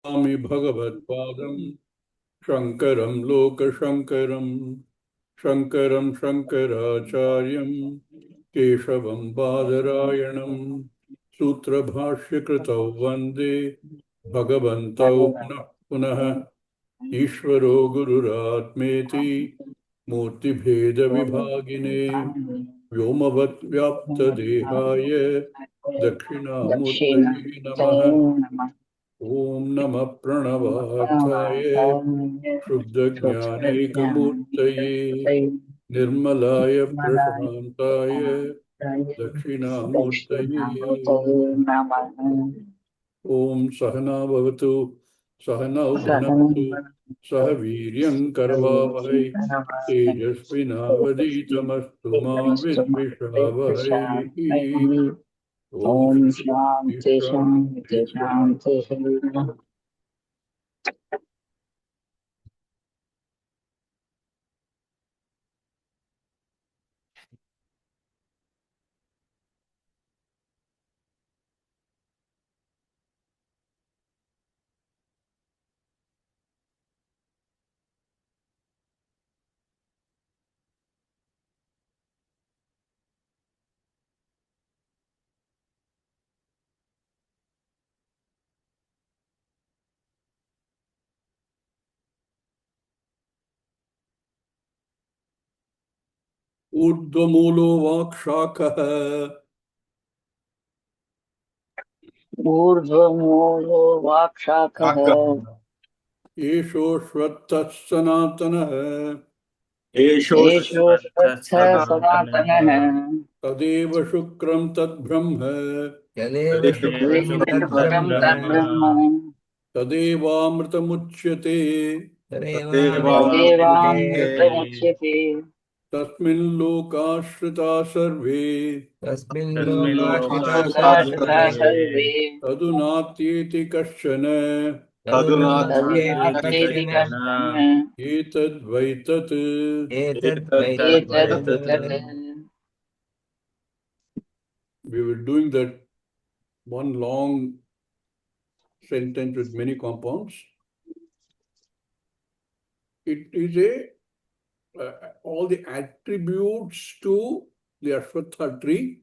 Nami Bhagavad-padam Shankaram Lokashankaram Shankaram Shankaracharyam Keshavam Badarayanam Sutra Bhashya Kritau Vande Bhagavantau Punah Punah Ishvaro Gururatmeti Murti Bheda Vibhagine Vyomavat Vyapta Dehaya Dakshinamurtaye Namaha Om Namah Pranavatthaye Shuddha-jnanaikamurtaye Nirmalaya Prashantaye Dakshinamurtaye Om Sahana Bhavatu Sahanau Bhunaktu Sahaviryam Karavavahai Tejasvinavaditamastu Ma Vidvishavahai Om Om Shanti Shanti Shanti Shanti Shanti. Shanti. Urdhvamulo Vakshakah ऊर्ध्वमूलो वाक्शाखः Esho Shvattas Sanatanah एषो श्रद्धः सनातनः Tadeva Shukram Tad Brahma तदेव शुक्रं तद्ब्रह्म Tadevamritamuchyate तदेवामृतमुच्यते Tasmin Lokashrita Sarve लोकाश्रिता सर्वे Tadunatyeti Kashchana तदुनात्येति कश्चन Etad Vaitat. एतद्वैतत् We were doing that one long sentence with many compounds. It is all the attributes to the Ashwatha tree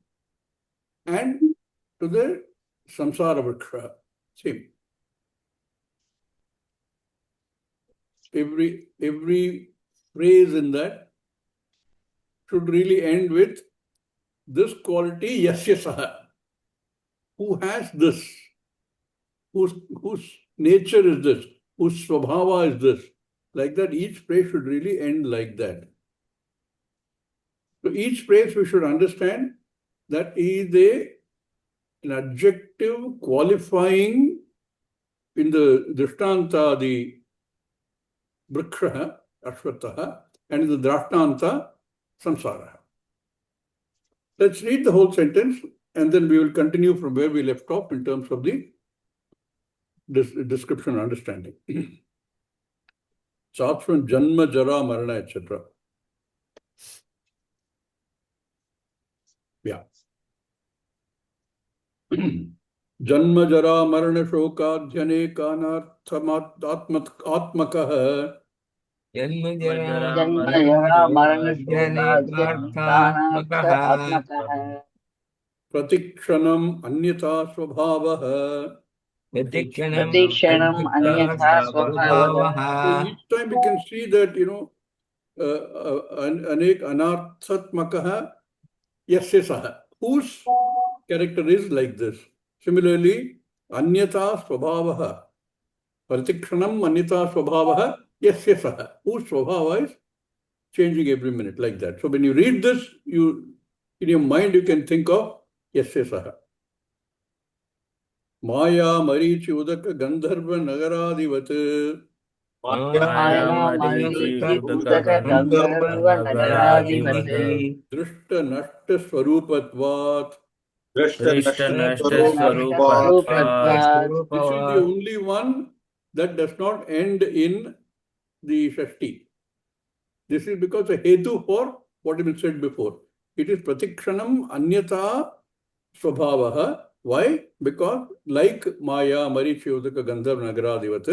and to the Samsara Vriksha. Same. Every phrase in that should really end with this quality, yasya saha. Who has this? Whose nature is this? Whose swabhava is this? Like that, each phrase should really end like that. So each phrase we should understand that is an adjective qualifying in the Drishtanta, the Vriksha, Ashwataha, and in the Drashtanta, Samsara. Let's read the whole sentence and then we will continue from where we left off in terms of the description and understanding. Starts from Janma, Jara, Marana, etc. Yeah. Janma, Jara, Marana, Shokadhyanekanarthamatmakah जन्म जरा मरण शोकाद्यनिकानार्थ आत्मकः Pratikshanam Anyata Swabhavah. प्रतीक्षणम् अन्यथा स्वभावः So each time we can see that, anek anarthatmakaha yasya saha. Whose character is like this? Similarly, anyata swabhavaha. Pratikshanam anyata swabhavaha yasya saha. Whose swabhava is changing every minute like that. So when you read this, in your mind you can think of yasya saha. Maya Marichi Udaka Gandharva Nagaradivat माया मरीचि उदक गंधर्व नगराधिपते Drishta Nashta Swarupatvat. नष्ट स्वरूपत्वात् This is the only one that does not end in the Shashti. This is because a hetu for what we said before. It is Pratikshanam Anyata Swabhavaha Why? Because like Maya, Marichi, Udaka, Gandharva, Nagaradivat,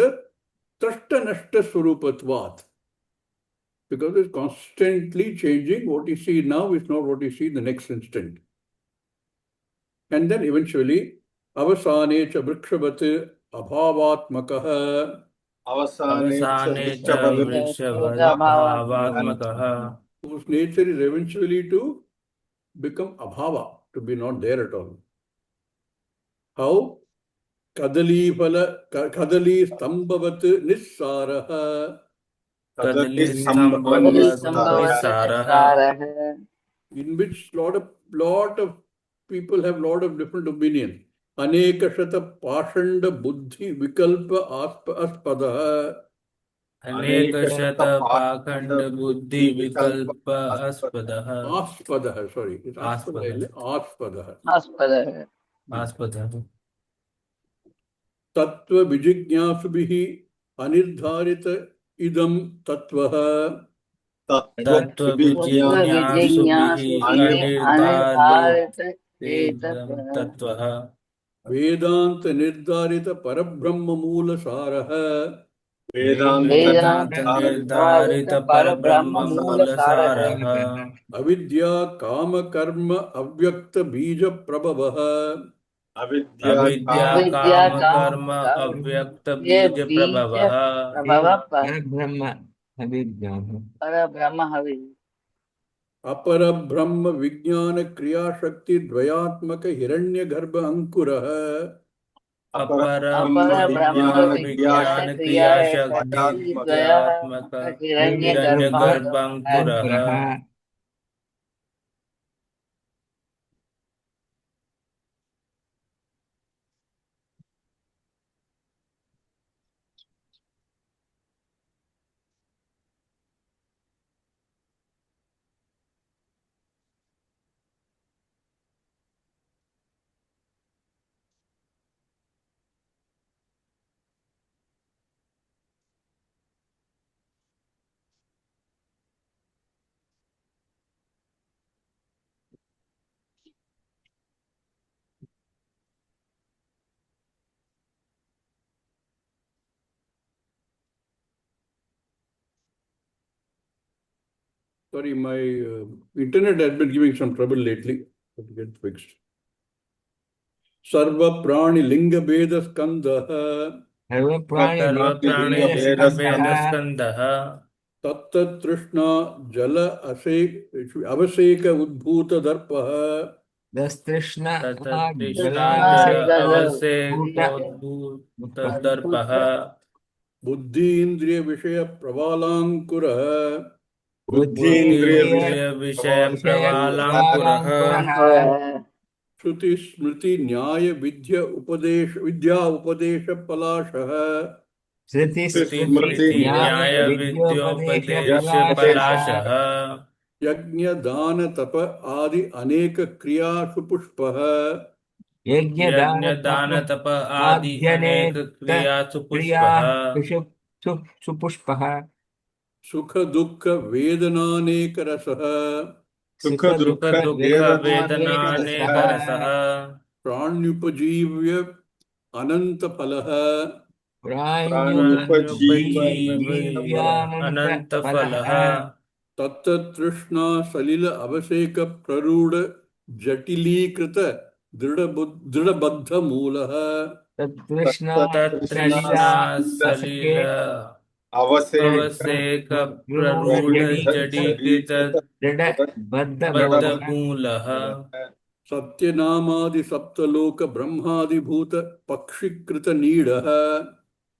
Trashta Nashta Swarupatvat. Because it's constantly changing. What you see now is not what you see in the next instant. And then eventually, Avasane cha vrikshavat abhavatmakaha. Avasane अवसाने च Chabad वृक्षभावात्मकः Whose nature is eventually to become abhava, to be not there at all. How? Kadali stambhavat nissaraha. Kadali कदली कदली संभवत संभवत Sambhavat निस्सारः निस्सारः In which lot of people have lot of different opinions. Aneka shata pashanda buddhi vikalpa aspada. अनेक Aneka शत Shata पाखंड Pachanda बुद्धि Buddhi Vikalpa विकल्प अस्पदः Aspada, sorry. It's आस्पदः aspada. Aspada. आस्पदः आस्पदः Tattva vijignyasubhihi anirdharita idam tattvaha. तत्त्व तत्त्व विजिज्ञासुभिः विजिज्ञासुभिः अनिर्धारित अनिर्धारित चेतसः तत्त्वः Vedanta nirdarita parabrahma moola saraha. वेदांत वेदांत निर्धारित निर्धारित परब्रह्म परब्रह्म मूल मूल सारः सारः Avidya kama karma avyakta bija prabhavaha. Avidya अविद्या अविद्या काम काम कर्म कर्म अव्यक्त ये बीज बीज प्रभवः प्रभव पर ब्रह्म अविद्या ब्रह्म हवि अपरा ब्रह्म विज्ञान क्रिया शक्ति द्वयात्मक हिरण्य गर्भ अंकुरः. अपर अपर ब्रह्म ब्रह्म Vidya विज्ञान विज्ञान क्रिया क्रिया शक्ति शक्ति द्वयात्मक हिरण्य हिरण्य गर्भ है। गर्भांकुरः Sorry, my internet has been giving some trouble lately. Have to get fixed. Sarva prani linga beda skandha. सर्व प्राणी सर्व प्राणी लिंग लिंग स्कंदः भेद स्कंदः Tatta trishna jala avaseka udbhuta darpaha. दस्तृष्ण तततृष्णा Krishna जल जल अवसेकोद्भूत दर्पः अद्भुत Buddhi indriya vishaya pravalankurah. Buddhi बुद्धि Indriya इंद्रिय बुद्धीन्द्रिय Vishaya विषय विषय Pravalankurah प्रवालांकुरः प्रवालांकुरः Shruti smriti nyaya vidya upadesha palashaha. श्रुति श्रुति स्मृति स्मृति Smriti न्याय न्याय विद्योपदेश विद्योपदेश पलाशः पलाशः Yajna dana tapa adi aneka kriya supushpaha. यज्ञ दान यज्ञ तप दान तप आदि अनेक आद्यनेक क्रियासु क्रिया पुष्पः सुपुष्पः Sukha dukkha vedananeka rasaha. सुख Sukha सुख दुःख Dukkha दुःख वेदनानेक वेदना Vedana अनेक रसः रसः Pranyupajivya ananta palaha. प्राण्युपजीव प्राणुपजीव्यानन्त अनंत फलः फलः Tatta trishna salila avaseka praruda jatilikruta dridabadha mulaha. तत्तृष्णा Salila तत्तृष्णा असके Salil अवसेक रूढ़ प्ररूढ़ जड़ी जडीकृत दृढ़ बद्ध बद्ध मूल मूलः Satyanamadi saptaloka brahmadi bhuta pakshikrita needaha.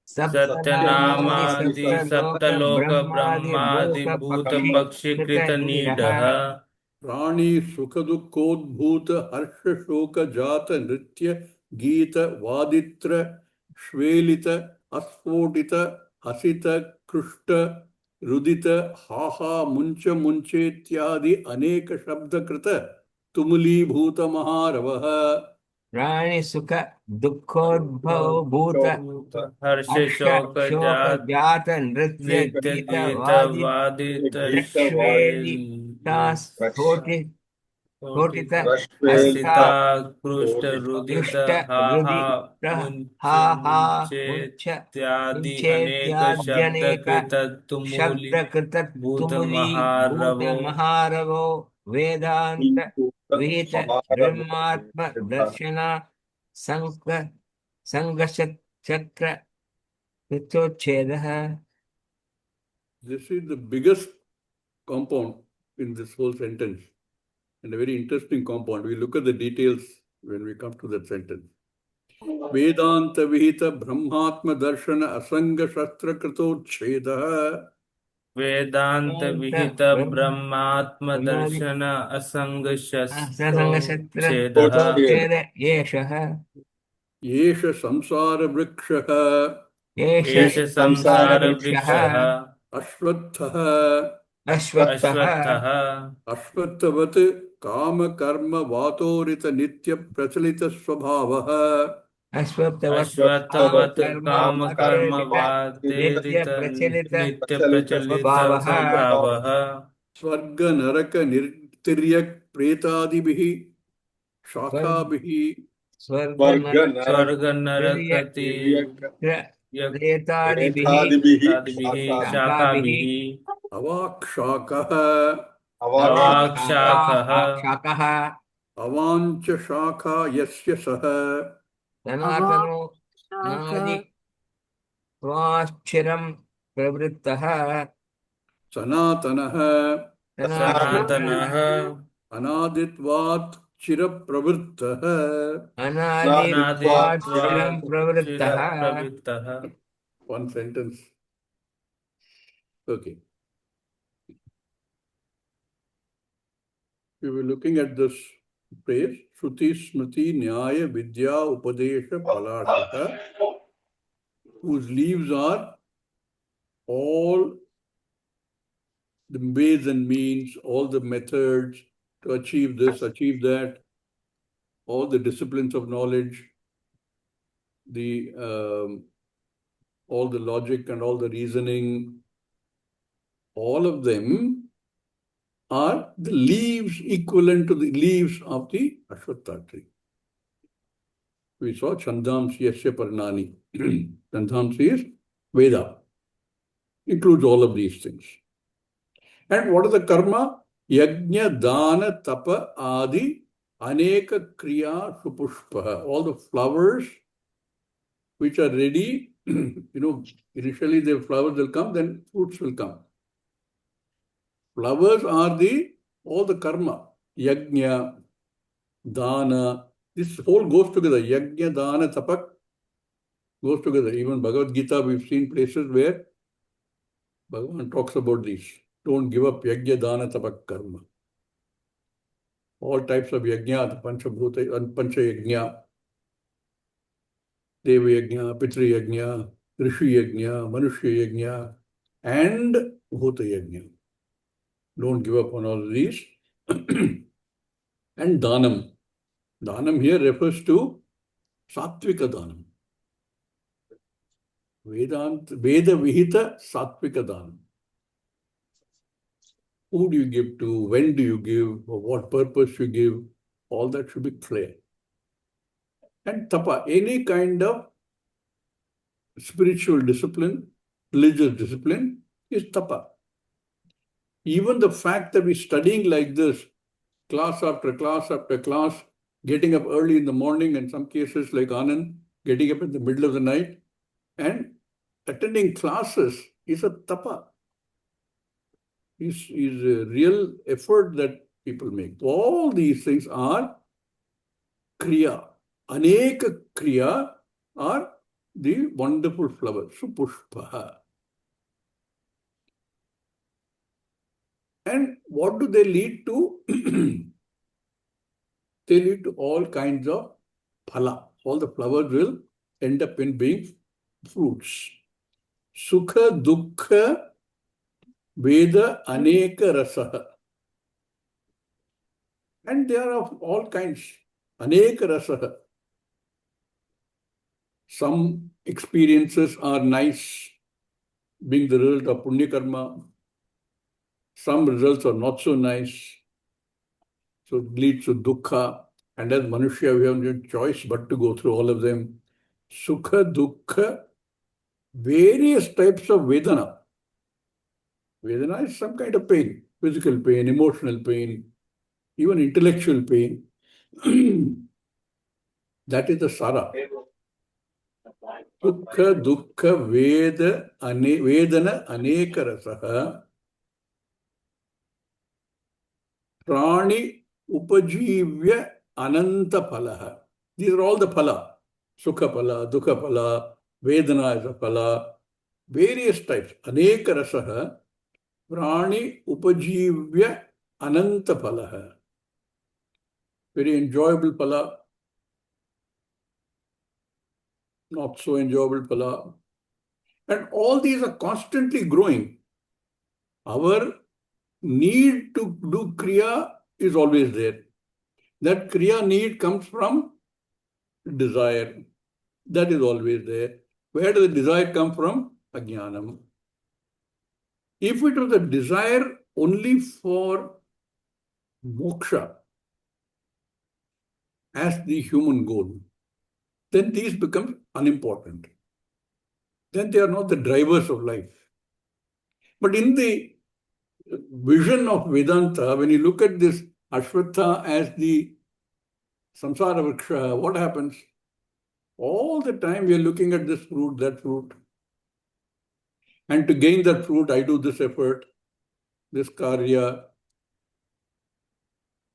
सप्तनामादि सत्यनामादि सप्तलोक सप्तलोक ब्रह्मादि ब्रह्मादि भूत भूत पक्षी कृत पक्षीकृत नीडः नीडः Prani sukha dukkhodbhuta harsha shoka jata nritya gita vaditra shvelita asfotita hasita krushta rudita haha muncha munche ityadi aneka shabda krita tumuli bhuta maharavaha. प्राणी सुख दुखोद्भव भूत भूत हर्ष हर्ष शोक शोक जात जात नृत्य नित्य गीत गीत वादि वादित श्वेल दृक्ष्वेलिता स्फोटि कोटित रश्वेता कृष्टरुदित दृष्ट हा हा रुदि हा हा मुञ्च मुञ्चेत्यादि अनेक मुञ्चेत्याद्यनेक शब्दकृतत्तुमूलि शब्दकृतत्तुमुली भूतमहारवो भूतमहारवो वेदान्त विहित ब्रह्मात्म दर्शन संग संगचक्र कृतोच्छेदः. This is the biggest compound in this whole sentence, and a very interesting compound. We look at the details when we come to that sentence. Vedanta Vihita Brahmatma Darshana Asanga Shastra Kritocheda. वेदांत विहित ब्रह्मात्म दर्शन असंग संगशस्त्र छेदः कृतोच्छेद एषः Yesha Samsara Vrikshaha एष संसार वृक्षः वृक्षः Ashvatthah अश्वत्थः अश्वत्थः Ashvatthavat Kama Karma Vatorita Nitya Prachalita Swabhavah अश्वत्थवत् काम अश्वत्थवत् कर्म काम कर्म वातेरित नित्य वातेरित प्रचलित नित्य प्रचलित स्वभावः स्वभावः Swarga Naraka Nirtiryak Pretadibihi Shakhabihi स्वर्ग स्वर्ग नरकति प्रेतादिभिः तादिभिः शाखाभिः शाखाभिः Avakshakaha अवाक्शाखः शाखः Avancha Shakha Yasya Saha सनातनो नादि स्वाक्षरं प्रवृत्तः Sanatanaha सनातनः Anaditvat Chirapravrittaha. अनादित्वात् चिरं प्रवृत्तः. चिरप्रवृत्तः. One sentence. Okay. We were looking at this phrase, Shruti Smriti Nyaya Vidya Upadesha Palashaka, whose leaves are all the ways and means, all the methods to achieve this, achieve that, all the disciplines of knowledge, the all the logic and all the reasoning, all of them are the leaves equivalent to the leaves of the Ashwatthha tree. We saw Chandamsi Yasya Parnani. Chandamsi is Veda. Includes all of these things. And what is the karma? Yajna, Dana, Tapa, Adi, Aneka, Kriya, Supushpa. All the flowers which are ready, initially the flowers will come, then fruits will come. Flowers are all the karma. Yajna, Dana, this whole goes together. Yajna, Dana, Tapak goes together. Even Bhagavad Gita, we've seen places where Bhagavan talks about these. Don't give up Yajna, Dana, Tapak, Karma. All types of Yajna, the Panchabhuta and Pancha Yajna, Deva Yajna, Pitri Yajna, Rishi Yajna, Manushya Yajna, and Bhuta Yajna. Don't give up on all of these. And Danam. Danam here refers to Sattvika Danam. Veda Vihita Sattvika Danam. Who do you give to? When do you give? For what purpose you give? All that should be clear. And tapa, any kind of spiritual discipline, religious discipline is tapa. Even the fact that we're studying like this, class after class after class, getting up early in the morning, in some cases like Anand, getting up in the middle of the night, and attending classes is a tapa. Is a real effort that people make. All these things are kriya. Aneka kriya are the wonderful flowers, supushpaha. And what do they lead to? They lead to all kinds of phala. All the flowers will end up in being fruits. Sukha, dukkha, Veda, aneka rasaha. And they are of all kinds. Aneka rasaha. Some experiences are nice, being the result of punya karma. Some results are not so nice. So it leads to dukkha. And as Manushya, we have no choice but to go through all of them. Sukha, dukkha, various types of Vedana. Vedana is some kind of pain, physical pain, emotional pain, even intellectual pain. That is the Sara. Sukha, dukkha, vedana, aneka rasaha, prani, upajivya, ananta phalaha. These are all the phala. Sukha phala, dukkha phala, vedana is a phala, various types. Aneka rasaha, prani, upajivya, ananta phalaha. Very enjoyable phala, not so enjoyable phala. And all these are constantly growing. Our need to do kriya is always there. That kriya need comes from desire. That is always there. Where does the desire come from? Ajnanam. If it was a desire only for moksha as the human goal, then these become unimportant. Then they are not the drivers of life. But in the vision of Vedanta, when you look at this Ashwatha as the samsara vriksha, what happens? All the time we are looking at this fruit, that fruit. And to gain that fruit, I do this effort, this karya.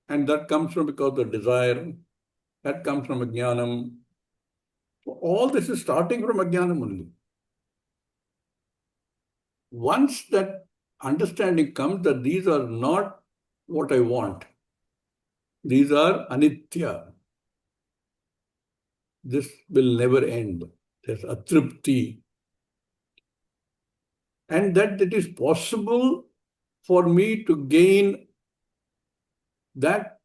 And that comes from because of desire. That comes from ajnanam. So all this is starting from ajnanam only. Once that understanding comes that these are not what I want, these are anitya, this will never end. There's atripti. And that it is possible for me to gain that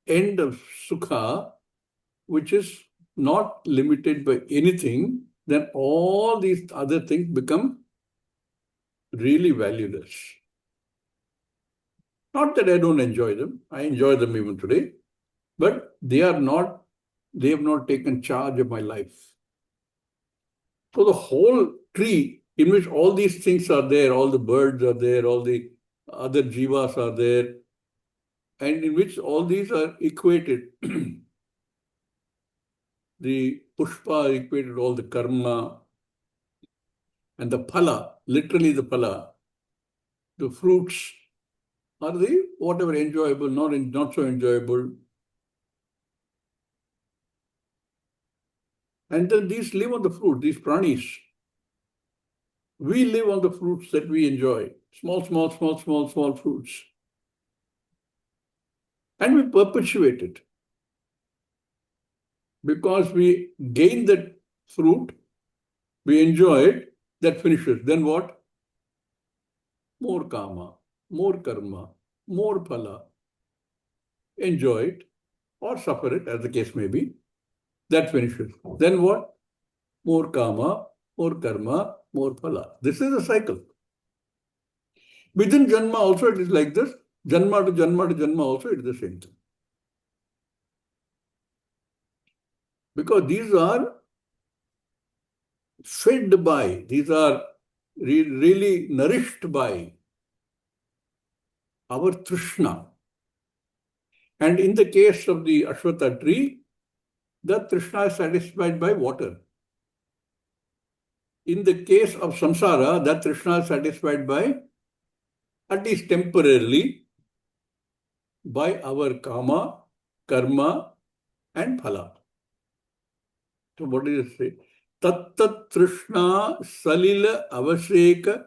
end of sukha, which is not limited by anything, then all these other things become really valueless. Not that I don't enjoy them, I enjoy them even today, but they have not taken charge of my life. So the whole tree in which all these things are there, all the birds are there, all the other jivas are there, and in which all these are equated. The pushpa are equated all the karma, and the phala, literally the phala, the fruits are the whatever enjoyable, not so enjoyable. And then these live on the fruit, these pranis. We live on the fruits that we enjoy. Small fruits. And we perpetuate it. Because we gain that fruit, we enjoy it, that finishes. Then what? More kama, more karma, more phala. Enjoy it or suffer it, as the case may be. That finishes. Then what? More kama, more karma, more phala. This is a cycle. Within Janma also it is like this. Janma to Janma to Janma also it is the same thing. Because these are fed by, these are really nourished by our Trishna. And in the case of the Ashwatha tree, the Trishna is satisfied by water. In the case of samsara, that Trishna is satisfied by, at least temporarily, by our kama, karma, and phala. So what does it say? Tattat Trishna Salila Avasheka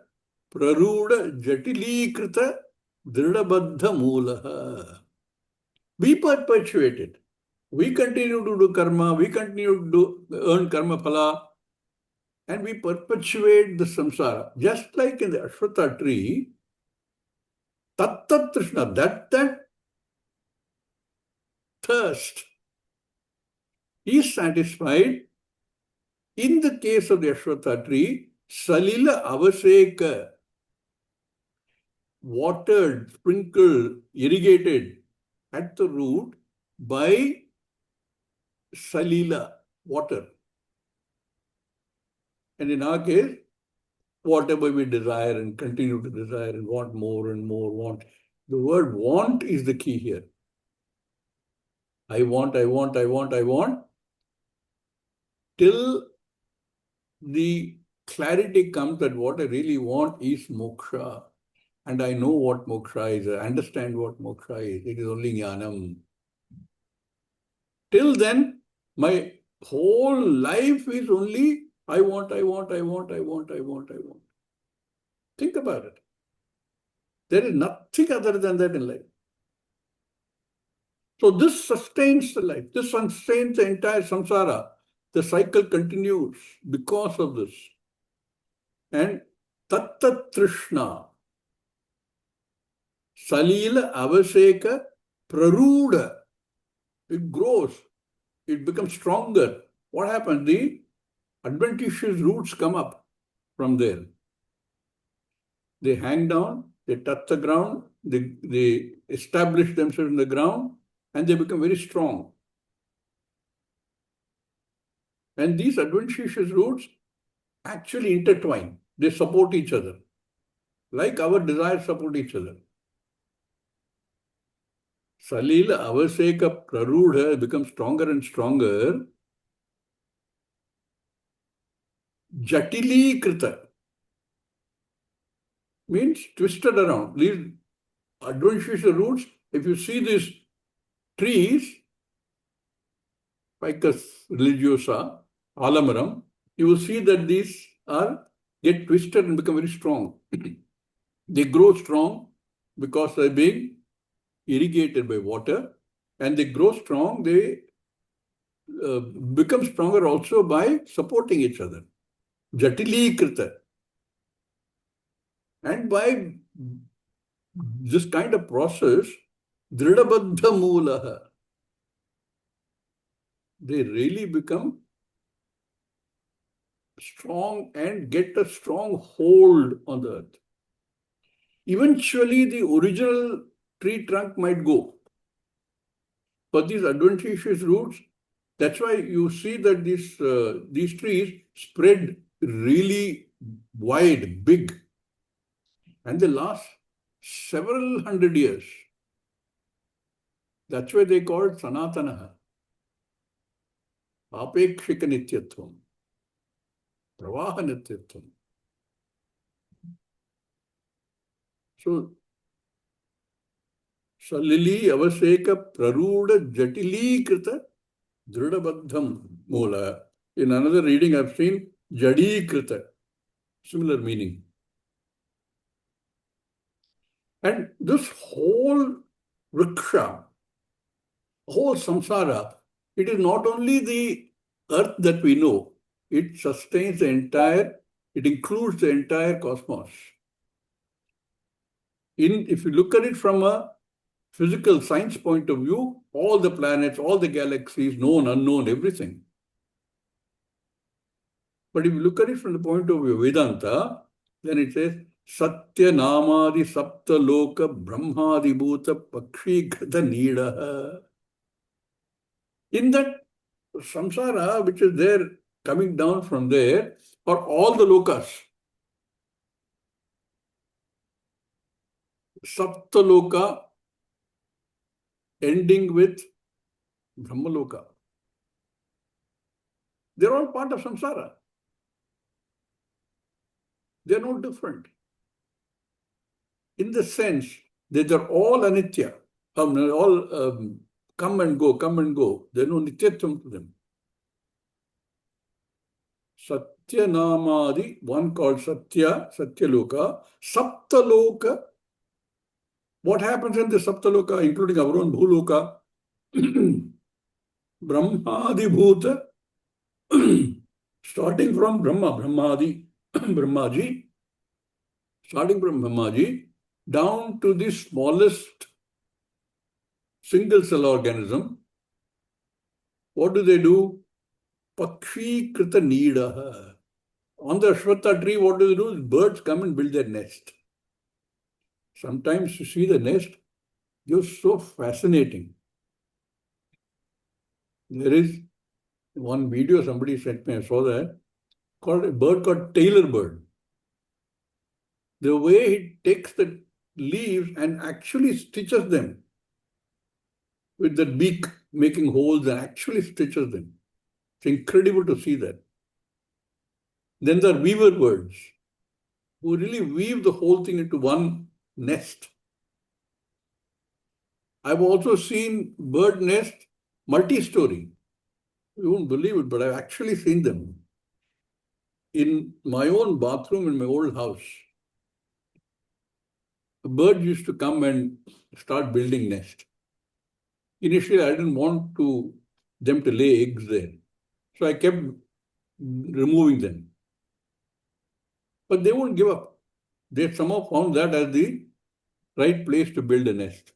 Praruda Jatilikrita Dridabadha Mulaha. We perpetuate it. We continue to do karma, we continue to earn karma phala, and we perpetuate the samsara. Just like in the Ashwatha tree, Tattat Trishna, that thirst is satisfied. In the case of the Ashwatha tree, Salila Avaseka, watered, sprinkled, irrigated, at the root by salila, water. And in our case, whatever we desire and continue to desire and want more and more want. The word want is the key here. I want, till the clarity comes that what I really want is moksha. And I know what moksha is. I understand what moksha is. It is only jnanam. Till then, my whole life is only I want. Think about it. There is nothing other than that in life. So this sustains the life. This sustains the entire samsara. The cycle continues because of this. And tatta trishna, salila avaseka praruda, it grows, it becomes stronger. What happens? The adventitious roots come up from there. They hang down, they touch the ground, they establish themselves in the ground, and they become very strong. And these adventitious roots actually intertwine. They support each other. Like our desires support each other. Salila avaseka prarudha becomes stronger and stronger. Jatili krita means twisted around. These adventitious roots, if you see these trees, Ficus religiosa, alamaram, you will see that these get twisted and become very strong. They grow strong because they're being irrigated by water, and they grow strong, they become stronger also by supporting each other. Jatili krita. And by this kind of process, dridabadha mulaha, they really become strong and get a strong hold on the earth. Eventually, the original tree trunk might go. But these adventitious roots, that's why you see that these trees spread really wide, big, and they last several hundred years. That's why they call it sanatanaha. Apekshika nityatvam. Pravaha nityatvam. So, salili avaseka praruda jatili krita dridabadham mula. In another reading, I've seen jadi krita. Similar meaning. And this whole riksha, whole samsara, it is not only the earth that we know, it sustains the entire, it includes the entire cosmos. If you look at it from a physical science point of view, all the planets, all the galaxies, known, unknown, everything. But if you look at it from the point of view of Vedanta, then it says, Satya Namadi Sapta Loka Brahmadi Bhuta Pakshi Gata Nida. In that samsara, which is there, coming down from there, are all the lokas. Sapta Loka ending with Brahmaloka. They're all part of samsara. They're no different. In the sense that they're all anitya, all come and go. There's no nityatvam to them. Satya Namadi, one called Satyaloka, Saptaloka. What happens in the Saptaloka, including our own Bhuloka? Brahmadi Bhuta, starting from Brahmaji, starting from Brahmaji, down to the smallest single cell organism. What do? Pakshi krita nidaha. On the Ashwatha tree, what do? Birds come and build their nest. Sometimes you see the nest It was so fascinating. There is one video somebody sent me, I saw that, called a bird called Tailor bird. The way he takes the leaves and actually stitches them with the beak, making holes and actually stitches them. It's incredible to see that. Then there are weaver birds who really weave the whole thing into one nest. I've also seen bird nest multi-story. You won't believe it, but I've actually seen them. In my own bathroom in my old house, a bird used to come and start building nest. Initially, I didn't want them to lay eggs there. So I kept removing them. But they won't give up. They somehow found that as the right place to build a nest.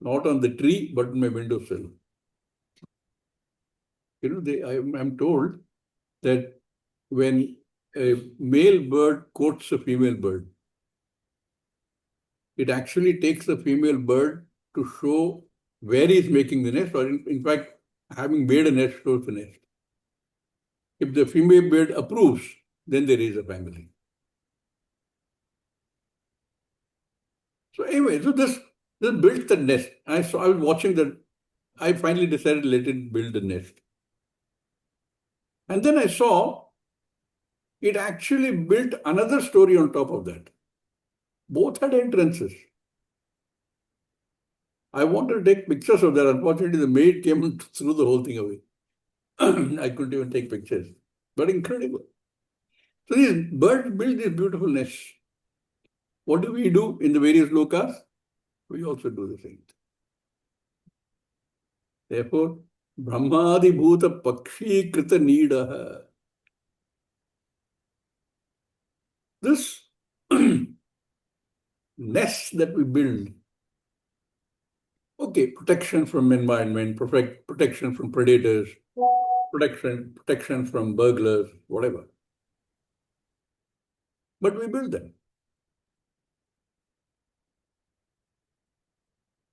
Not on the tree, but in my windowsill. I'm told that when a male bird courts a female bird, it actually takes the female bird to show where he's making the nest, or in fact, having made a nest shows the nest. If the female bird approves, then they raise a family. So anyway, this built the nest. I was watching that. I finally decided to let it build the nest. And then I saw it actually built another story on top of that. Both had entrances. I wanted to take pictures of that. Unfortunately, the maid came and threw the whole thing away. I couldn't even take pictures. But incredible. So these birds build these beautiful nests. What do we do in the various lokas? We also do the same thing. Therefore, Brahmadi Bhuta Pakshi Krita Needaha. This nest that we build, okay, protection from environment, protection from predators, protection from burglars, whatever. But we build them.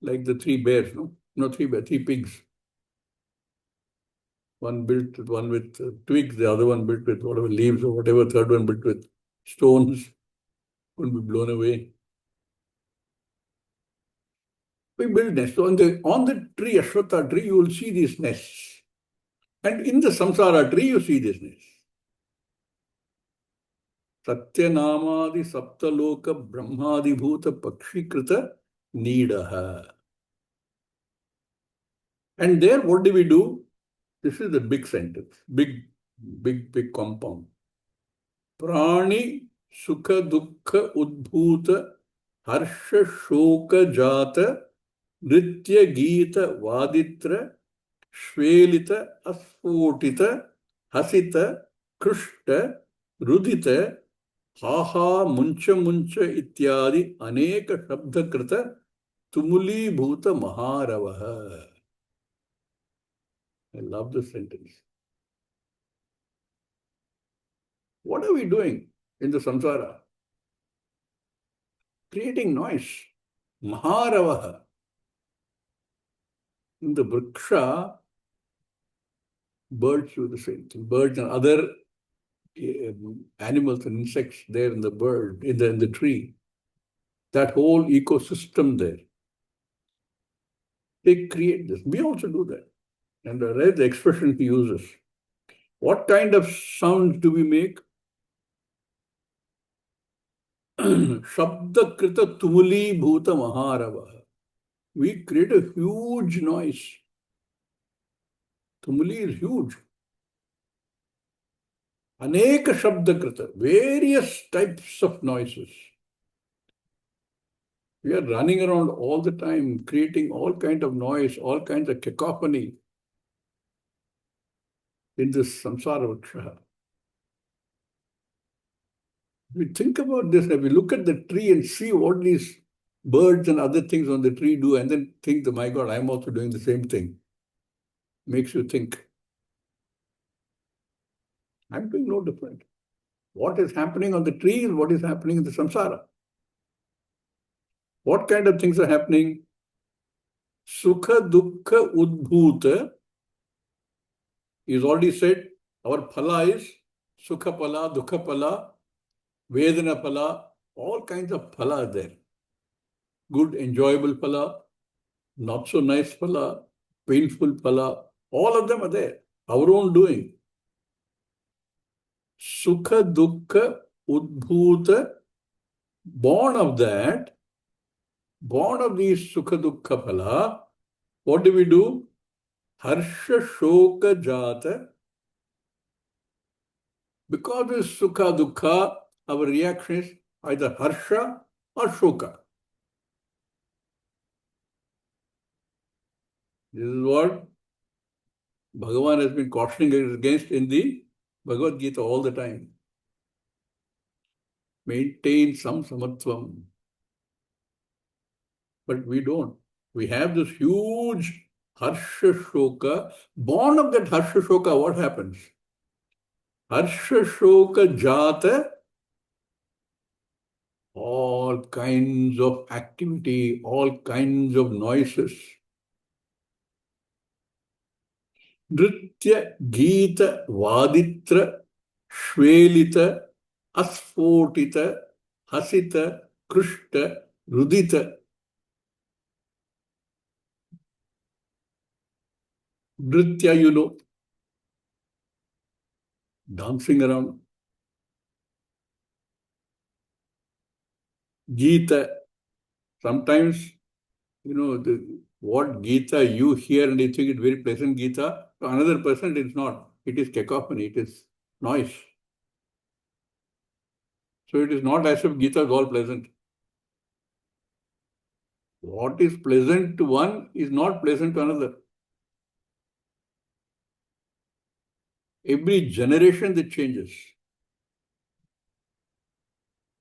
Like the three bears, no? Not three bears, three pigs. One built one with twigs, the other one built with whatever leaves or whatever, third one built with stones, couldn't be blown away. We build nests. So on the tree, Ashwatha tree, you will see these nests. And in the samsara tree, you see this nest. Satyanamadi Saptaloka Brahmadi Bhuta Pakshikrita Needaha. And there, what do we do? This is the big sentence, big compound. Prani Sukha Dukkha Udbhuta Harsha Shoka Jata Nritya Geeta Vaditra Shvelita Asfotita Hasita Krushta Rudita Haha Muncha Ityadi Aneka Shabdakrita Tumuli Bhuta Maharavaha. I love this sentence. What are we doing in the samsara? Creating noise. Maharavaha. In the vriksha, birds do the same thing. Birds and other animals and insects there in the tree. That whole ecosystem there. They create this. We also do that. And I read the expression he uses. What kind of sounds do we make? Shabda Krita Tumuli Bhuta Maharavaha. We create a huge noise. Tumuli is huge. Aneka Shabda Krita, various types of noises. We are running around all the time, creating all kinds of noise, all kinds of cacophony in this samsara vriksha. We think about this, and we look at the tree and see what these birds and other things on the tree do, and then think, my God, I'm also doing the same thing. Makes you think. I'm doing no different. What is happening on the tree is what is happening in the samsara. What kind of things are happening? Sukha dukkha udbhuta is already said. Our phala is sukha phala, dukkha phala, vedana phala, all kinds of phala are there. Good, enjoyable phala, not so nice phala, painful phala, all of them are there. Our own doing. Sukha dukkha udbhuta, born of that, born of these sukha dukkha phala, what do? Harsha shoka jata. Because of sukha dukkha, our reaction is either harsha or shoka. This is what Bhagavan has been cautioning against in the Bhagavad Gita all the time. Maintain some samatvam. But we don't. We have this huge harsha shoka. Born of that harsha shoka, what happens? Harsha shoka jata, all kinds of activity, all kinds of noises. Nritya, Gita, Vaditra, Shvelita, Asphotita, Hasita, Krishta, Rudita. Nritya, you know, dancing around. Gita, sometimes, you know, what Gita you hear and you think it's very pleasant Gita, to another person it is not. It is cacophony, it is noise. So it is not as if Gita is all pleasant. What is pleasant to one is not pleasant to another. Every generation that changes.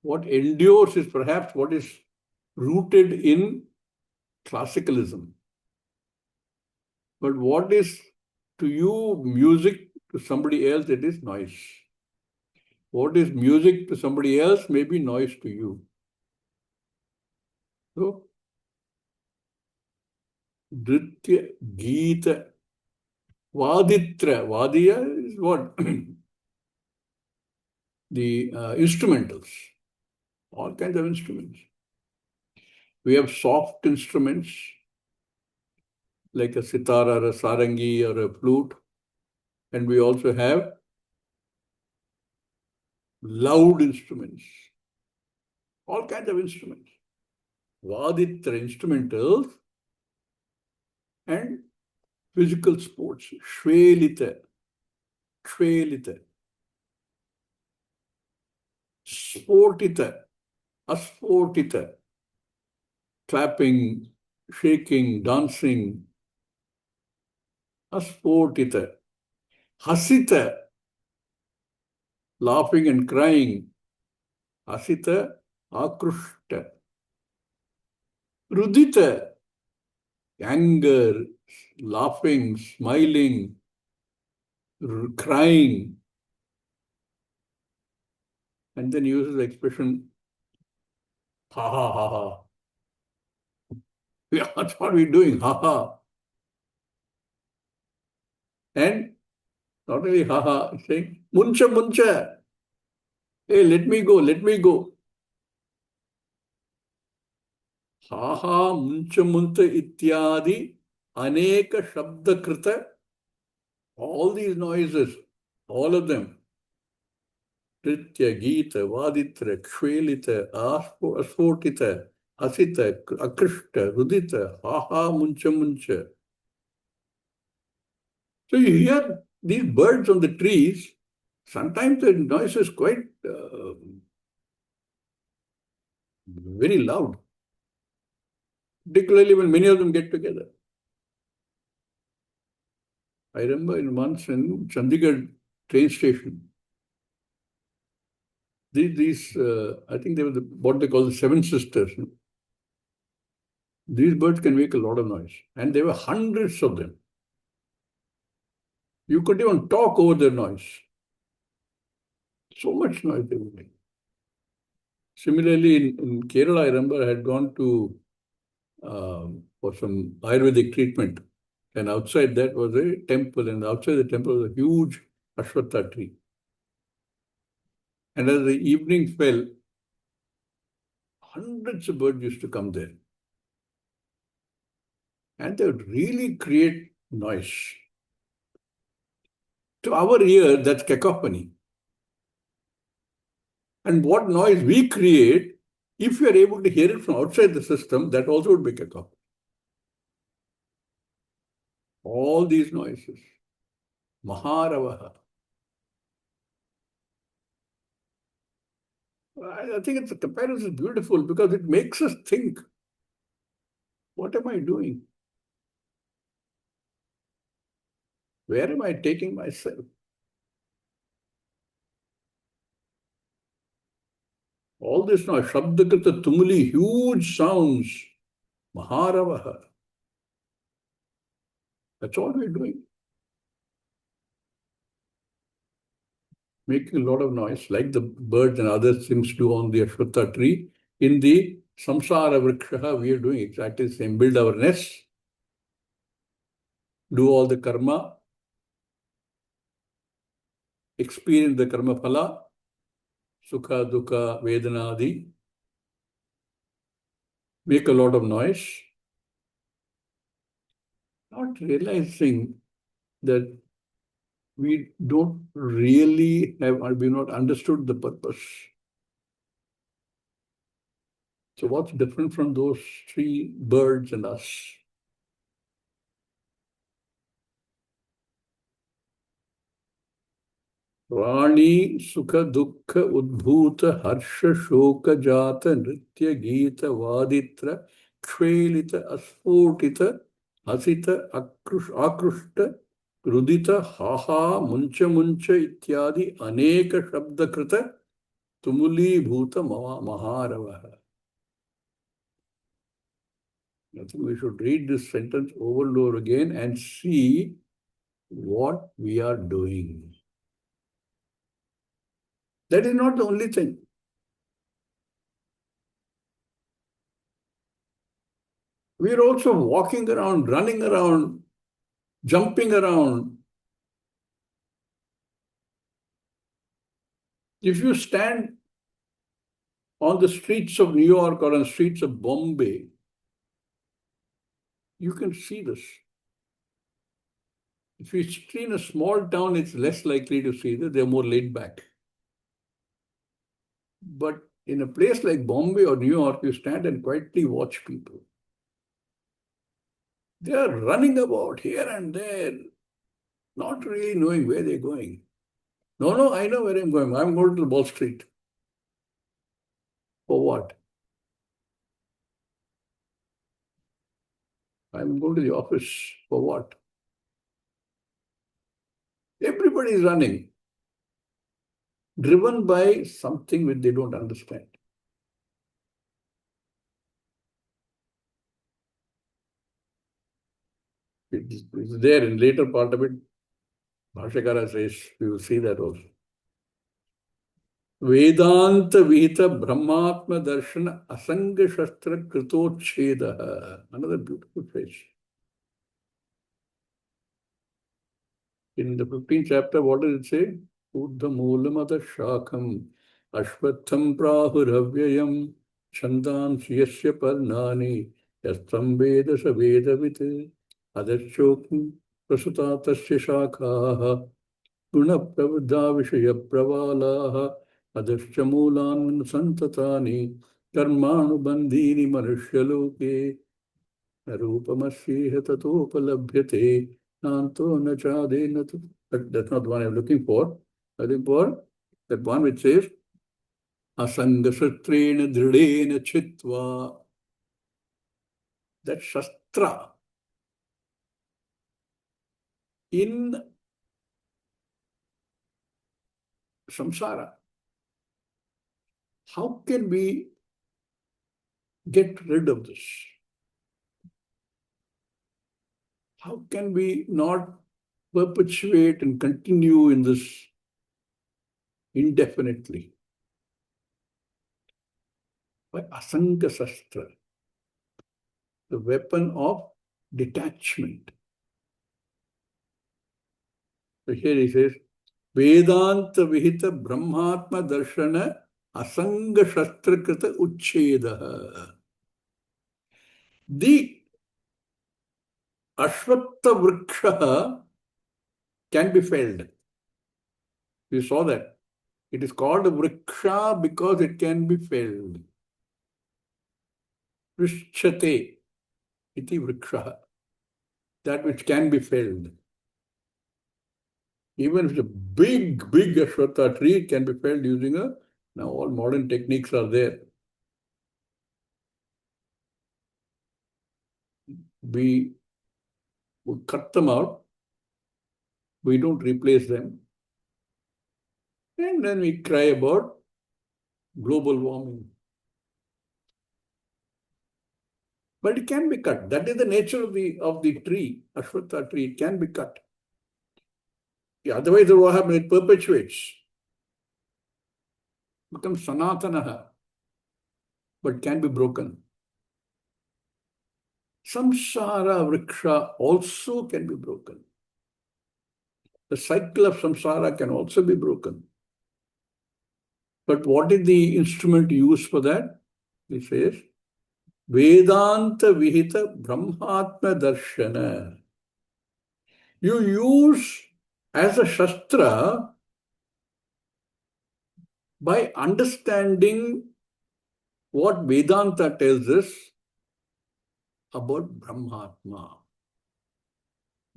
What endures is perhaps what is rooted in classicalism. But what is to you music, to somebody else it is noise. What is music to somebody else may be noise to you. So, Nritya, Gita, Vaditra. Vadiya is what? The instrumentals. All kinds of instruments. We have soft instruments like a sitar or a sarangi or a flute. And we also have loud instruments. All kinds of instruments. Vaditra, instrumentals, and physical sports. Shvelita, Shvelita. Sportita, Asportita. Clapping, shaking, dancing. Asportita. Hasita, laughing and crying. Hasita, Akrushta. Rudita, anger, laughing, smiling, crying. And then uses the expression, ha ha ha ha. Yeah, that's what we're doing, ha ha. And not only ha ha, saying, muncha muncha. Hey, let me go, let me go. Ha ha, muncha munta ityadi, aneka shabda krita. All these noises, all of them. Nritya, Gita, Vaditra, Kshvelita, Asphotita, Hasita, Akrishta, Rudita, ha ha, muncha muncha. So you hear these birds on the trees, sometimes the noise is quite very loud, particularly when many of them get together. I remember once in Chandigarh train station, these I think they were what they call the Seven Sisters. These birds can make a lot of noise, and there were hundreds of them. You could even talk over their noise. So much noise they would make. Similarly, in Kerala, I remember I had gone to for some Ayurvedic treatment. And outside that was a temple, and outside the temple was a huge Ashwatha tree. And as the evening fell, hundreds of birds used to come there. And they would really create noise. To our ear, that's cacophony. And what noise we create, if you are able to hear it from outside the system, that also would be cacophony. All these noises. Maharavaha. I think the comparison is beautiful because it makes us think, what am I doing? Where am I taking myself? All this noise, Shabdakrita Tumuli, huge sounds, Maharavaha. That's all we're doing. Making a lot of noise, like the birds and other things do on the Ashwatha tree. In the Samsara Vriksha, we are doing exactly the same. Build our nest, do all the karma, experience the karma phala, sukha, dukkha, vedana, adi, make a lot of noise, not realizing that we don't really have, or we've not understood the purpose. So what's different from those three birds and us? Rani Sukha Dukkha Udbhuta Harsha Shoka Jata Nritya Gita Vaditra Kshvelita Asphotita Hasita Akrushta Rudita Haha Muncha Muncha Ityadi Aneka Shabdakrita Tumuli Bhuta Maharavaha. I think we should read this sentence over and over again and see what we are doing. That is not the only thing. We are also walking around, running around, jumping around. If you stand on the streets of New York or on the streets of Bombay, you can see this. If you stay in a small town, it's less likely to see that. They're more laid back. But in a place like Bombay or New York, you stand and quietly watch people. They are running about here and there, not really knowing where they're going. No, I know where I'm going. I'm going to Wall Street. For what? I'm going to the office. For what? Everybody is running, driven by something which they don't understand. It's there in later part of it. Bhashyakara says, we will see that also. Vedanta Vihita Brahmatma Darshana Asanga Shastra Kritocheda. Another beautiful phrase. In the 15th chapter, what does it say? Uddha Moolamata Shakam Ashvatham Prahuravayam Chandan Siyasya Parnani Yastam Veda Savedavit Adashokum Prasutatasya Shakaha Guna Pravada Vishaya Pravalaha Adasya Moolan Santatani Karmanu Bandhini Manushyaluke Rupamasya Tatopalabhyate Nanto Nachade. That's not the one I'm looking for. I'm looking for that one which says Asangasatrena Dridena Chitva. That Shastra in samsara. How can we get rid of this? How can we not perpetuate and continue in this indefinitely? by Asanga Shastra, the weapon of detachment. So here he says, Vedanta Vihita Brahmatma Darshana Asanga Shastra Krita Uchchedaha. The Ashwatta Vriksha can be felled. You saw that. It is called a Vriksha because it can be felled. Vrishchate iti Vriksha. That which can be felled. Even if it's a big Ashwatha tree, it can be felled using now all modern techniques are there. We cut them out. We don't replace them. And then we cry about global warming. But it can be cut. That is the nature of the tree, Ashwatha tree. It can be cut. Yeah, otherwise, what happens? It perpetuates. Becomes sanatanaha, but can be broken. Samsara vriksha also can be broken. The cycle of samsara can also be broken. But what is the instrument used for that? He says, Vedanta Vihita Brahmatma Darshana. You use as a Shastra by understanding what Vedanta tells us about Brahmatma.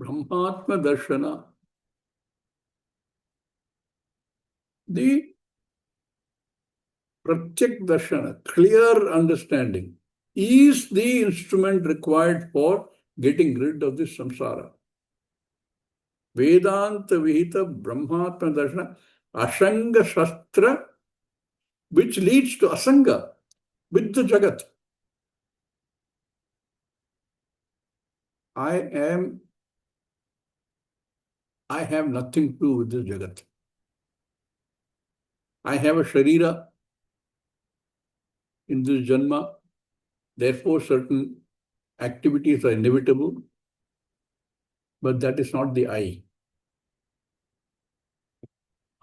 Brahmatma Darshana. The Pratyak Darshana, clear understanding, is the instrument required for getting rid of this samsara. Vedanta Vihita Brahmatma Darshana Asanga Shastra, which leads to Asanga with the Jagat. I have nothing to do with this Jagat. I have a Sharira in this Janma, therefore certain activities are inevitable, but that is not the I.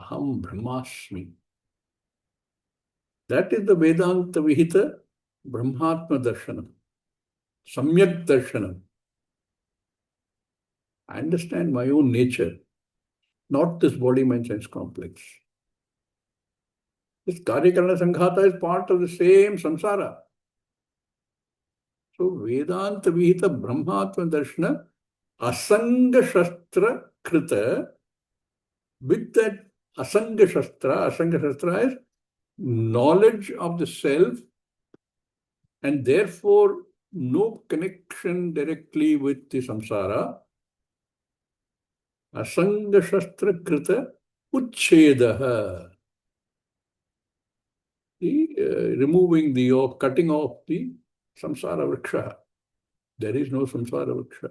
Aham Brahmasmi. That is the Vedanta Vihita Brahmatma Darshanam. Samyak Darshanam. I understand my own nature, not this body, mind, sense complex. This Karyakarana Sanghata is part of the same samsara. So Vedanta Vihita Brahmatma Darshana Asanga Shastra Krita, with that Asanga Shastra is knowledge of the self and therefore no connection directly with the samsara. Asanga Shastra Krita Uchchedaha. Removing or cutting off the samsara vriksha. There is no samsara vriksha.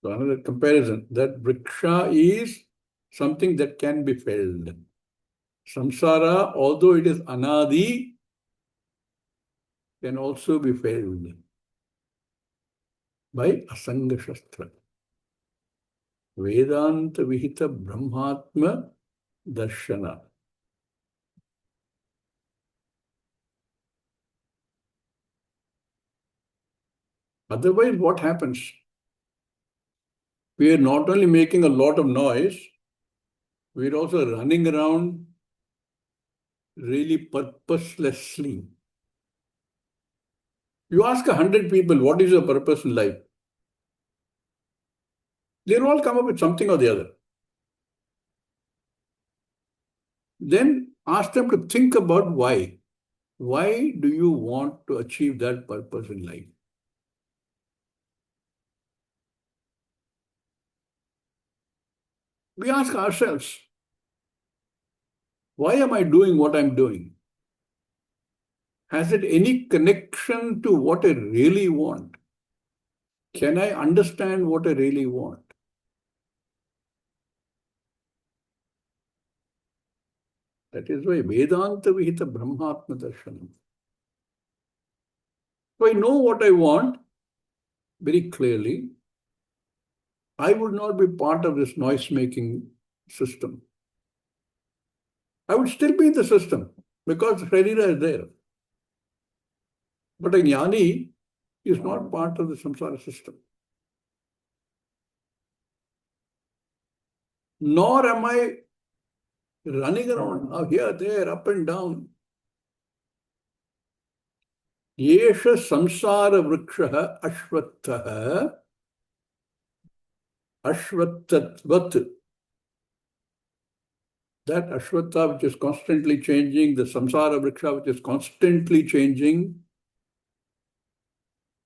So another comparison, that vriksha is something that can be felled. Samsara, although it is anadi, can also be felled by Asanga Shastra. Vedanta Vihita Brahmatma Darshana. Otherwise, what happens? We are not only making a lot of noise, we are also running around really purposelessly. You ask 100 people, what is your purpose in life? They'll all come up with something or the other. Then ask them to think about why. Why do you want to achieve that purpose in life? We ask ourselves, why am I doing what I'm doing? Has it any connection to what I really want? Can I understand what I really want? That is why Vedanta Vihita Brahmatma Darshanam. If I know what I want very clearly, I would not be part of this noise-making system. I would still be in the system because Sharira is there. But a jnani is not part of the samsara system. Nor am I running around here, there, up and down. Yesha samsara vriksha ashvattha ashvattatvat. That ashvattha which is constantly changing, the samsara vriksha which is constantly changing,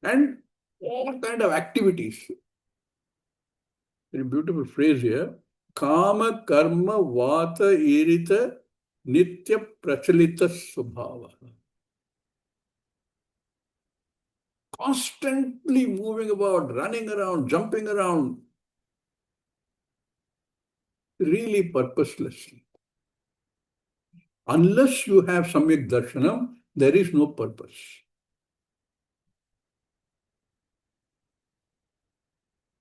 and all kind of activities. Very beautiful phrase here. Kama karma vata irita nitya prachalita subhava. Constantly moving about, running around, jumping around, really purposelessly. Unless you have samyak darshanam, there is no purpose.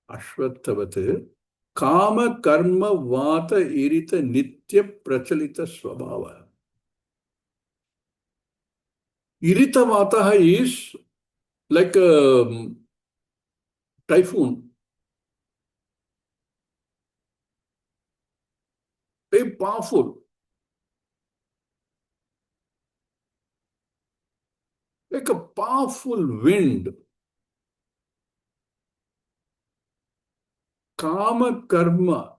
Ashvattavat kama karma vata irita nitya prachalita swabhava. Irita vata is like a typhoon. Very powerful. Like a powerful wind. Kama karma.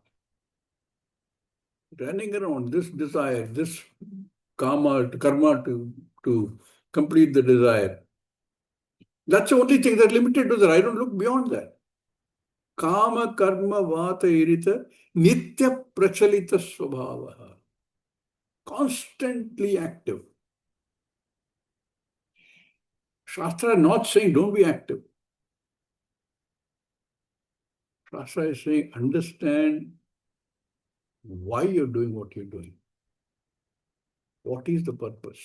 Running around this desire, this karma to complete the desire. That's the only thing that's limited to that. I don't look beyond that. Kama karma vata irita nitya prachalita swabhava. Constantly active. Shastra not saying don't be active. Shastra is saying understand why you're doing what you're doing. What is the purpose?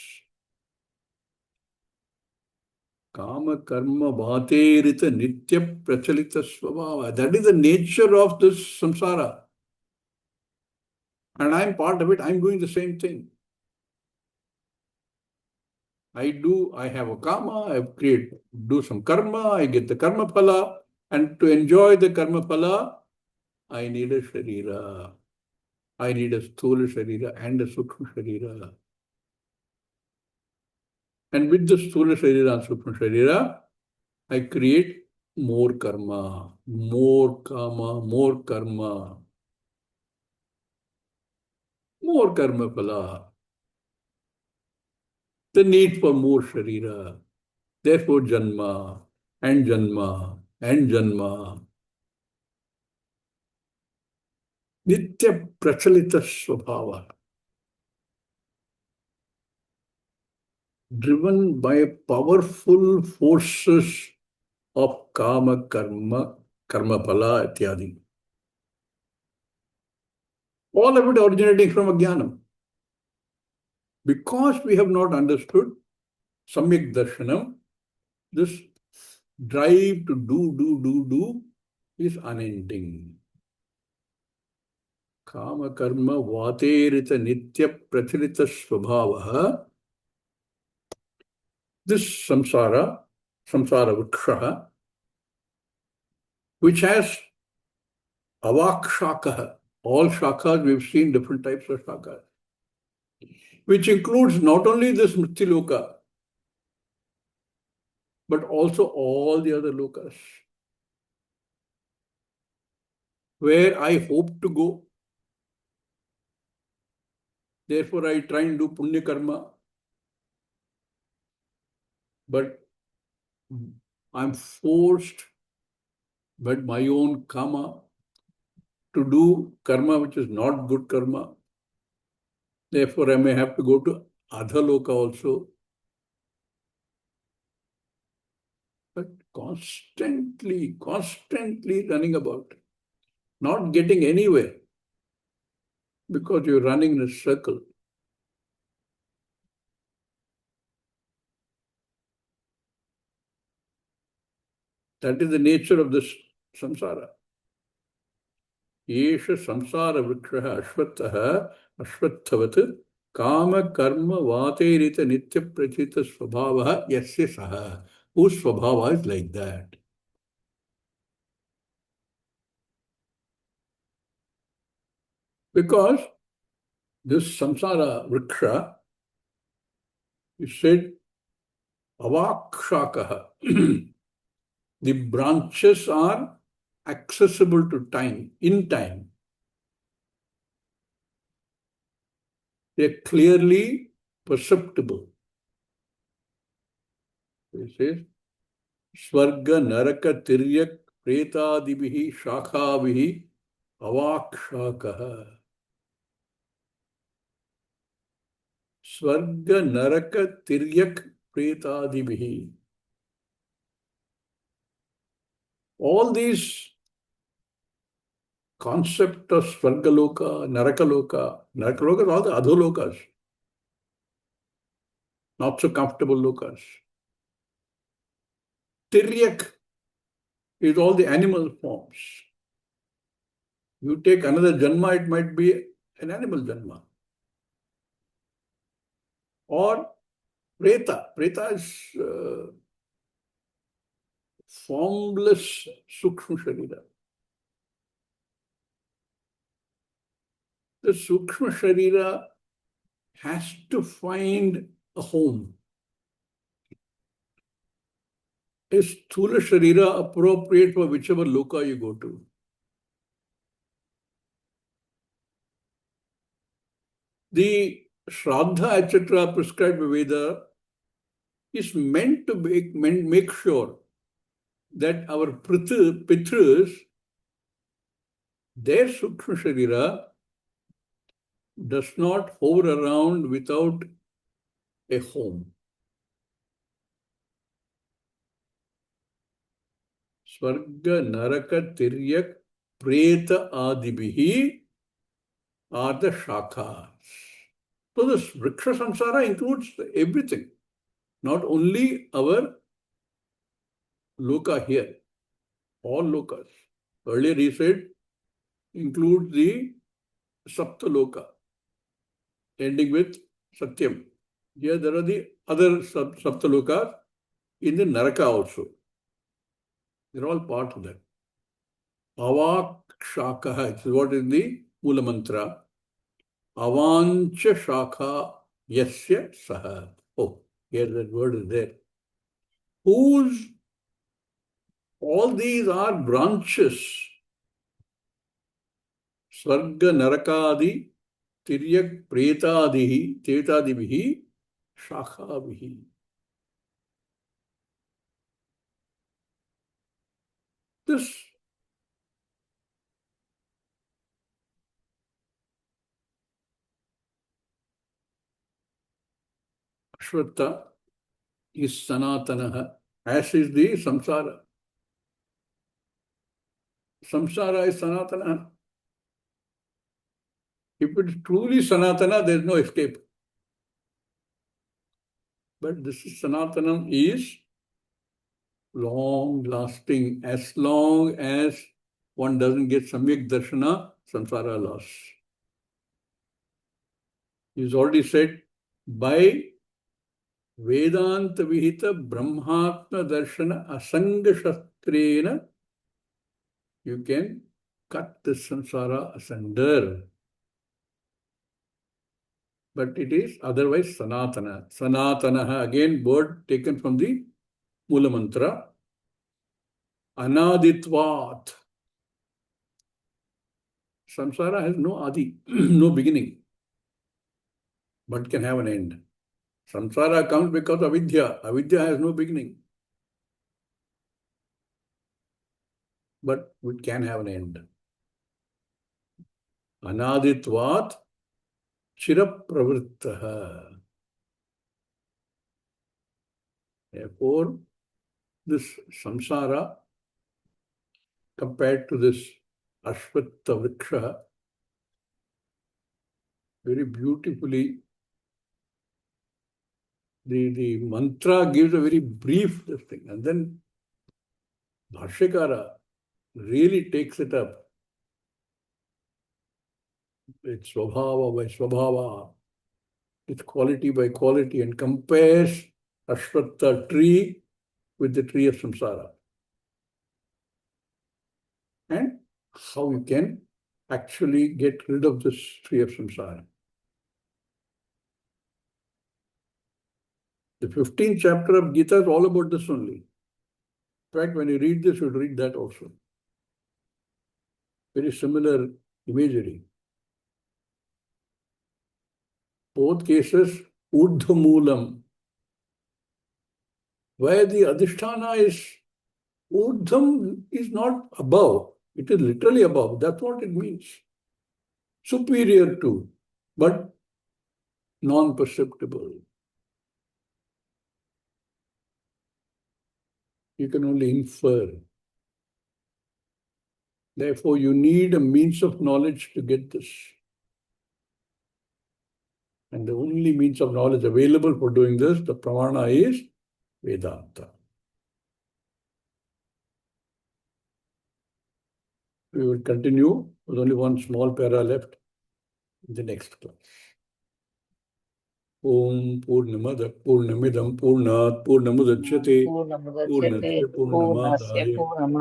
Kama karma bhaterita nitya prachalita swabhava. That is the nature of this samsara. And I'm part of it. I'm doing the same thing. I have a karma, do some karma, I get the karma phala. And to enjoy the karma phala, I need a sharira. I need a sthula sharira and a sukshma sharira. And with the sthula sharira and sukshma sharira, I create more karma, more kama, more karma, more karma phala. The need for more sharira. Therefore, janma and janma and janma. Nitya prachalita swabhava. Driven by powerful forces of kama, karma, karma phala, ityadi. All of it originating from ajnanam. Because we have not understood samyak darshanam, this drive to do is unending. Kama karma vaterita nitya prachalita swabhava. This samsara vriksha, which has avak shakaha. All shakas, we've seen different types of shakas, which includes not only this Mrittiloka, but also all the other lokas, where I hope to go. Therefore, I try and do punya karma, but I'm forced by my own karma to do karma which is not good karma. Therefore, I may have to go to adhaloka also. But constantly running about, not getting anywhere, because you're running in a circle. That is the nature of this samsara. Yesha samsara vrikshaha ashvattaha ashvatthavat kama karma vaterita nitya prachita svabhavaha yasya saha. Whose svabhava is like that. Because this samsara vriksha is said avakshakaha. The branches are accessible to time, in time. They are clearly perceptible. It says, Swarga, Naraka, Tiryak, Pretadibihi, Shakhavihi, Avakshakaha. Swarga, Naraka, Tiryak, Pretadibihi. All these concept of Swargaloka, Narakaloka is all the adholokas, not so comfortable lokas. Tiryak is all the animal forms. You take another janma, it might be an animal janma. Or Preta. Preta is formless Sukshma Sharira. The Sukshma Sharira has to find a home. A Sthula Sharira appropriate for whichever loka you go to. The Shraddha, etc., prescribed by Veda is meant to make sure that our Pitras, their Sukshma Sharira does not hover around without a home. Swarga, Naraka, Tiryak, Preta Adibihi are the shakhas. So this Vriksha Samsara includes everything, not only our loka here, all lokas. Earlier he said, includes the Saptaloka, ending with Satyam. Here there are the other Saptalokas in the Naraka also. They're all part of that. Avakshakaha, is what is the Mula Mantra. Avancha Shakha Yasya Saha. Oh, here that word is there. Whose all these are branches. Swarga Narakadi, Tiryak Pretadihi, Tetadibihi, Shakhavihi. This Ashwata is Sanatanaha, as is the Samsara. Samsara is Sanatana. If it is truly Sanatana, there is no escape. But this is Sanatanam is long lasting. As long as one doesn't get Samyak Darshana, Samsara loss. He's already said, by Vedanta Vihita Brahmatma Darshana Asanga Shastrena, you can cut the samsara asunder. But it is otherwise Sanatana. Sanatanaha, again, word taken from the Mula Mantra. Anaditvat. Samsara has no adi, no beginning, but can have an end. Samsara comes because of avidya. Avidya has no beginning, but it can have an end. Anaditvat chirapravrittaha. Therefore, this samsara, compared to this Ashvatta Vriksha, very beautifully, the mantra gives a very brief thing, and then Bhashyakara really takes it up. It's Swabhava by Swabhava, it's quality by quality, and compares Ashwatha tree with the tree of samsara. And how you can actually get rid of this tree of samsara. The 15th chapter of Gita is all about this only. In fact, when you read this, you should read that also. Very similar imagery. Both cases, Urdhvamulam, where the Adhisthana is, Urdhvam is not above, it is literally above. That's what it means. Superior to, but non-perceptible. You can only infer. Therefore, you need a means of knowledge to get this. And the only means of knowledge available for doing this, the pramana, is Vedanta. We will continue with only one small para left in the next class. Om Purnamada Purnamidam Purnat Purnamudachyate पूर्णमुदच्यते Purnasya पूर्णस्य Purnamadaya पूर्णमादाय